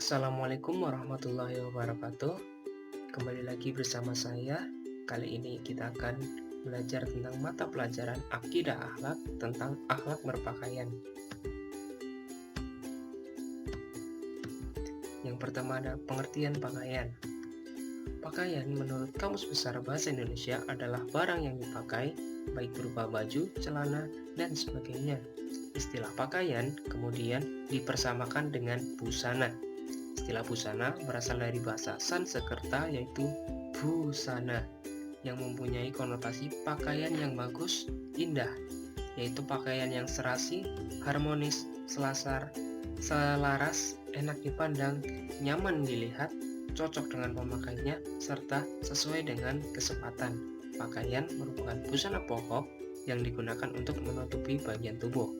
Assalamualaikum warahmatullahi wabarakatuh. Kembali lagi bersama saya. Kali ini kita akan belajar tentang mata pelajaran akidah akhlak tentang akhlak berpakaian. Yang pertama ada pengertian pakaian. Pakaian menurut Kamus Besar Bahasa Indonesia adalah barang yang dipakai, baik berupa baju, celana, dan sebagainya. Istilah pakaian kemudian dipersamakan dengan busana. Istilah busana berasal dari bahasa Sanskerta yaitu busana, yang mempunyai konotasi pakaian yang bagus, indah, yaitu pakaian yang serasi, harmonis, selaras, enak dipandang, nyaman dilihat, cocok dengan pemakainya, serta sesuai dengan kesempatan. Pakaian merupakan busana pokok yang digunakan untuk menutupi bagian tubuh.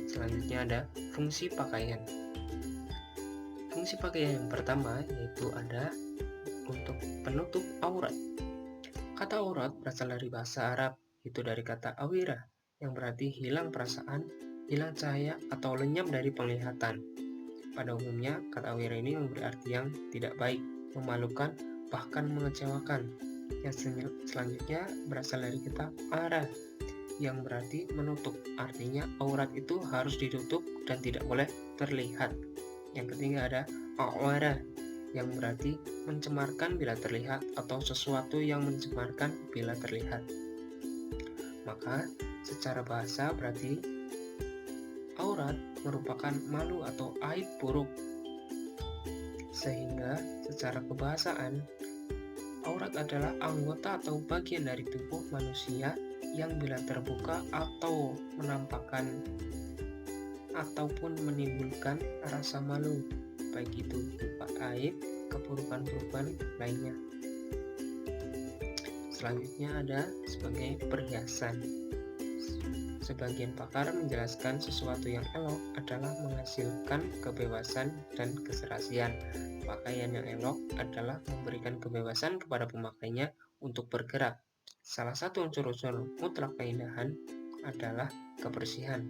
Selanjutnya ada fungsi pakaian. Fungsi pakaian yang pertama yaitu ada untuk penutup aurat. Kata aurat berasal dari bahasa Arab, itu dari kata awira, yang berarti hilang perasaan, hilang cahaya, atau lenyap dari penglihatan. Pada umumnya, kata awira ini memberi arti yang tidak baik, memalukan, bahkan mengecewakan. Yang selanjutnya berasal dari kata ara, yang berarti menutup. Artinya aurat itu harus ditutup dan tidak boleh terlihat. Yang ketiga ada awara, yang berarti mencemarkan bila terlihat atau sesuatu yang mencemarkan bila terlihat. Maka secara bahasa berarti aurat merupakan malu atau aib buruk. Sehingga secara kebahasaan aurat adalah anggota atau bagian dari tubuh manusia yang bila terbuka atau menampakkan ataupun menimbulkan rasa malu, baik itu berupa aib, keburukan-keburukan lainnya. Selanjutnya ada sebagai perhiasan. Sebagian pakar menjelaskan sesuatu yang elok adalah menghasilkan kebebasan dan keserasian. Pakaian yang elok adalah memberikan kebebasan kepada pemakainya untuk bergerak. Salah satu unsur-unsur mutlak keindahan adalah kebersihan.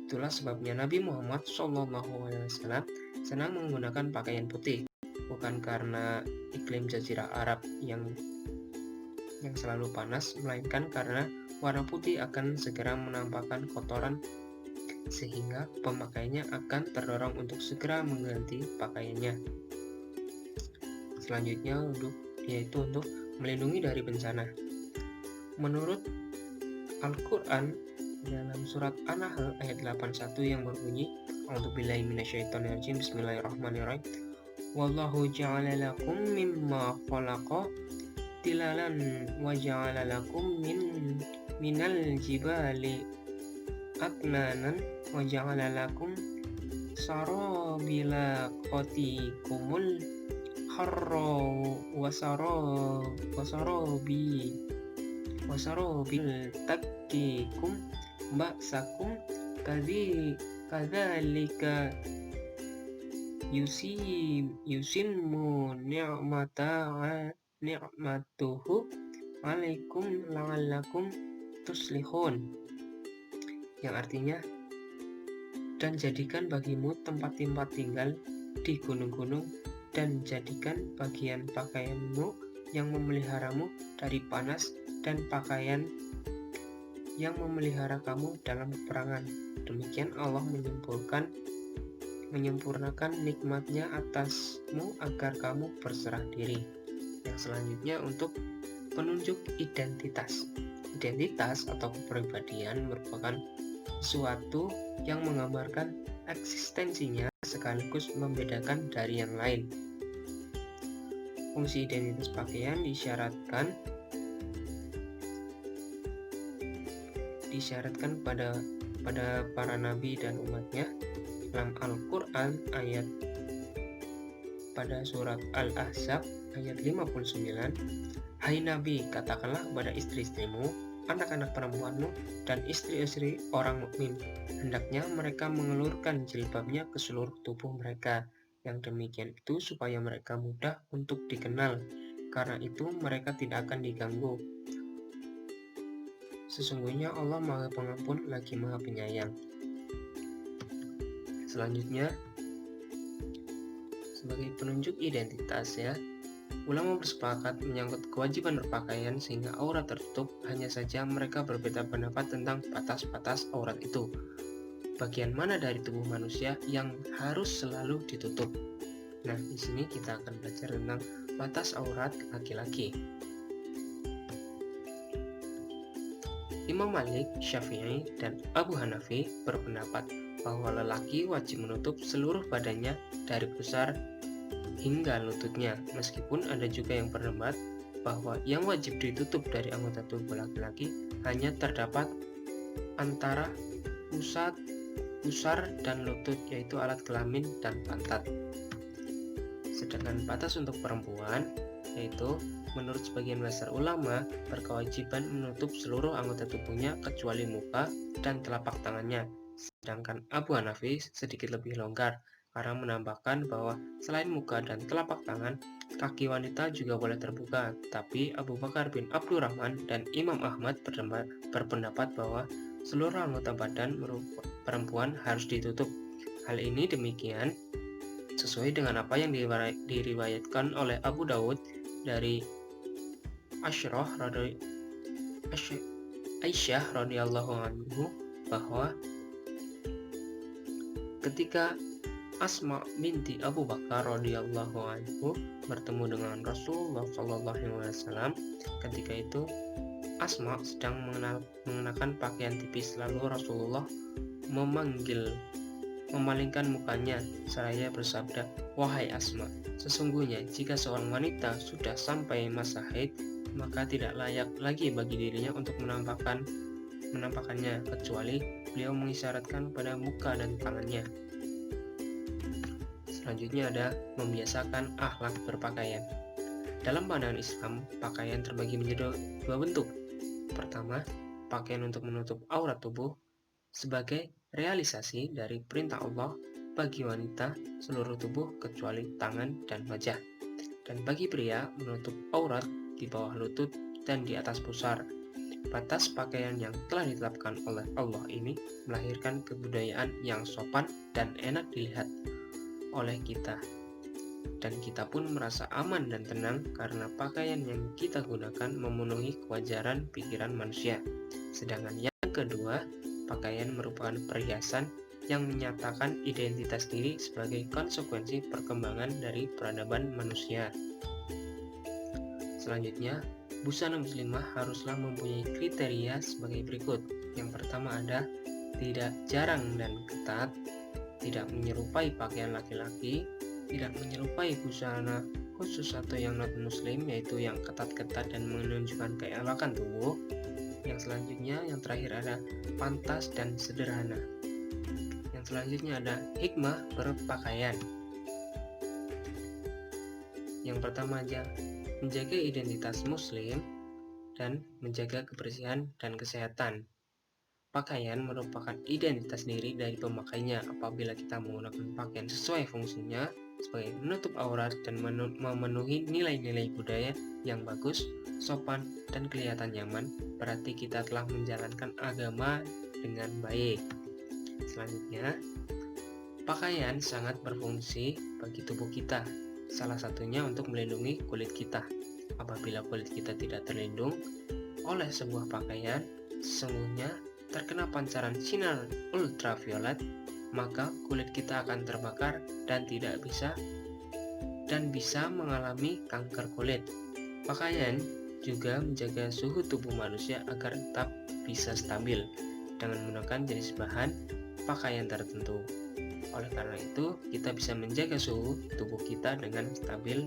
Itulah sebabnya Nabi Muhammad SAW senang menggunakan pakaian putih, bukan karena iklim jazirah Arab yang selalu panas, melainkan karena warna putih akan segera menampakkan kotoran, sehingga pemakainya akan terdorong untuk segera mengganti pakaiannya. Selanjutnya yaitu untuk melindungi dari bencana. Menurut Al-Quran, dalam surat An-Nahl ayat 81 yang berbunyi, A'udzubillahi minasyaitonirrajim, bismillahirrahmanirrahim, wallahu ja'ala lakum mimma khalaqa tilalan wa ja'ala lakum minal jibali aknanan wa ja'ala lakum sarabila qatikumul harra wasarobil takikum ba'sakum kadzalika yusimmu ni'matuhu alaikum la'allakum tuslihun, yang artinya, dan jadikan bagimu tempat-tempat tinggal di gunung-gunung, dan jadikan bagian pakaianmu yang memeliharamu dari panas, dan pakaian yang memelihara kamu dalam peperangan. Demikian Allah menyempurnakan nikmatnya atasmu agar kamu berserah diri. Yang selanjutnya untuk penunjuk identitas. Identitas atau kepribadian merupakan sesuatu yang menggambarkan eksistensinya sekaligus membedakan dari yang lain. Fungsi identitas pakaian disyaratkan pada para nabi dan umatnya. Dalam Al-Quran ayat pada surat Al-Ahzab ayat 59, hai Nabi, katakanlah kepada istri-istrimu, anak-anak perempuanmu, dan istri-istri orang mukmin, hendaknya mereka mengelurkan jilbabnya ke seluruh tubuh mereka. Yang demikian itu supaya mereka mudah untuk dikenal, karena itu mereka tidak akan diganggu. Sesungguhnya Allah Maha Pengampun lagi Maha Penyayang. Selanjutnya sebagai penunjuk identitas ya. Ulama bersepakat menyangkut kewajiban berpakaian sehingga aurat tertutup, hanya saja mereka berbeda pendapat tentang batas-batas aurat itu. Bagian mana dari tubuh manusia yang harus selalu ditutup? Nah, di sini kita akan belajar tentang batas aurat laki-laki. Imam Malik, Syafi'i, dan Abu Hanafi berpendapat bahwa lelaki wajib menutup seluruh badannya dari pusar hingga lututnya, meskipun ada juga yang berpendapat bahwa yang wajib ditutup dari anggota tubuh laki-laki hanya terdapat antara pusar dan lutut, yaitu alat kelamin dan pantat. Sedangkan batas untuk perempuan, yaitu menurut sebagian besar ulama, berkewajiban menutup seluruh anggota tubuhnya kecuali muka dan telapak tangannya. Sedangkan Abu Hanafi sedikit lebih longgar karena menambahkan bahwa selain muka dan telapak tangan, kaki wanita juga boleh terbuka. Tapi Abu Bakar bin Abdurrahman dan Imam Ahmad berpendapat bahwa seluruh anggota badan perempuan harus ditutup. Hal ini demikian sesuai dengan apa yang diriwayatkan oleh Abu Daud dari Aisyah radhiyallahu anhu bahwa ketika Asma binti Abu Bakar radhiyallahu anhu bertemu dengan Rasulullah sallallahu alaihi wasallam, ketika itu Asma sedang mengenakan pakaian tipis, lalu Rasulullah memalingkan mukanya seraya bersabda, "Wahai Asma, sesungguhnya jika seorang wanita sudah sampai masa haid, maka tidak layak lagi bagi dirinya untuk menampakkannya, kecuali beliau mengisyaratkan pada muka dan tangannya." Selanjutnya ada membiasakan akhlak berpakaian. Dalam pandangan Islam, pakaian terbagi menjadi dua bentuk. Pertama, pakaian untuk menutup aurat tubuh sebagai realisasi dari perintah Allah bagi wanita seluruh tubuh kecuali tangan dan wajah. Dan bagi pria, menutup aurat di bawah lutut dan di atas pusar. Batas pakaian yang telah ditetapkan oleh Allah ini melahirkan kebudayaan yang sopan dan enak dilihat oleh kita. Dan kita pun merasa aman dan tenang karena pakaian yang kita gunakan memenuhi kewajaran pikiran manusia. Sedangkan yang kedua, pakaian merupakan perhiasan yang menyatakan identitas diri sebagai konsekuensi perkembangan dari peradaban manusia. Selanjutnya, busana muslimah haruslah mempunyai kriteria sebagai berikut. Yang pertama ada tidak jarang dan ketat, tidak menyerupai pakaian laki-laki, tidak menyerupai busana khusus atau yang non muslim, yaitu yang ketat-ketat dan menunjukkan keelakan tubuh. Yang selanjutnya, yang terakhir ada pantas dan sederhana. Yang selanjutnya ada hikmah berpakaian. Yang pertama aja, menjaga identitas muslim dan menjaga kebersihan dan kesehatan. Pakaian merupakan identitas diri dari pemakainya. Apabila kita menggunakan pakaian sesuai fungsinya sebagai menutup aurat dan memenuhi nilai-nilai budaya yang bagus, sopan, dan kelihatan nyaman, berarti kita telah menjalankan agama dengan baik. Selanjutnya, pakaian sangat berfungsi bagi tubuh kita. Salah satunya untuk melindungi kulit kita. Apabila kulit kita tidak terlindung oleh sebuah pakaian, sesungguhnya terkena pancaran sinar ultraviolet, maka kulit kita akan terbakar dan bisa mengalami kanker kulit. Pakaian juga menjaga suhu tubuh manusia agar tetap bisa stabil dengan menggunakan jenis bahan pakaian tertentu. Oleh karena itu, kita bisa menjaga suhu tubuh kita dengan stabil.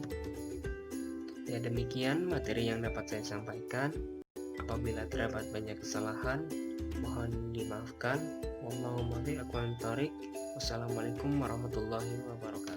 Ya, demikian materi yang dapat saya sampaikan. Apabila terdapat banyak kesalahan, mohon dimaafkan. Wallahumma bi'aqwan tarik. Wassalamualaikum warahmatullahi wabarakatuh.